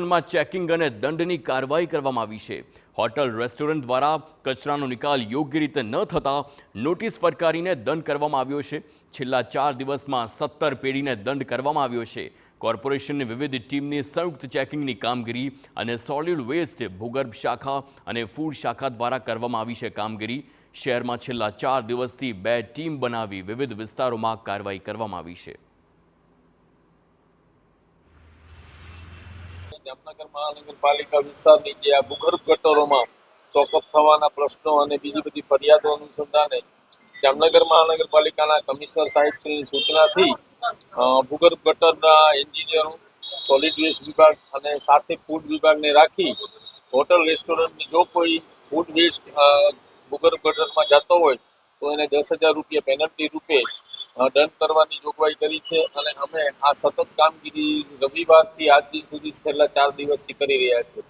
રેસ્ટોરન્ટમાં ચેકિંગ અને દંડની કાર્યવાહી કરવામાં આવી છે। હોટલ રેસ્ટોરન્ટ દ્વારા કચરાનો નિકાલ યોગ્ય રીતે ન થતા નોટિસ ફટકારીને દંડ કરવામાં આવ્યો છે। છેલ્લા 4 દિવસમાં 17 પેઢીને દંડ કરવામાં આવ્યો છે। કોર્પોરેશનની વિવિધ ટીમની સંયુક્ત ચેકિંગની કામગીરી અને સોલિડ વેસ્ટ ભૂગર્ભ શાખા અને ફૂડ શાખા દ્વારા કરવામાં આવી છે કામગીરી। શહેરમાં છેલ્લા 4 દિવસથી 2 ટીમ બનાવી વિવિધ વિસ્તારોમાં કાર્યવાહી કરવામાં આવી છે। જામનગર મહાનગરપાલિકા વિસ્તારની જે આ ભૂગર્ભ ગટરોમાં ચોકઅપ થવાના પ્રશ્નો અને બીજી બધી ફરિયાદો અનુસંધાને જામનગર મહાનગરપાલિકાના કમિશનર સાહેબશ્રીની સૂચનાથી ભૂગર્ભ ગટરના એન્જિનિયરો, સોલિડ વેસ્ટ વિભાગ અને સાથે ફૂડ વિભાગને રાખી હોટલ રેસ્ટોરન્ટની જો કોઈ ફૂડ વેસ્ટ ભૂગર્ભ ગટરમાં જતો હોય તો એને 10,000 રૂપિયા પેનલ્ટી રૂપે દંડ કરવાની જોગવાઈ કરી છે। અને અમે આ સતત કામગીરી રવિવારથી આજ દિન સુધી છેલ્લા 4 દિવસથી કરી રહ્યા છીએ।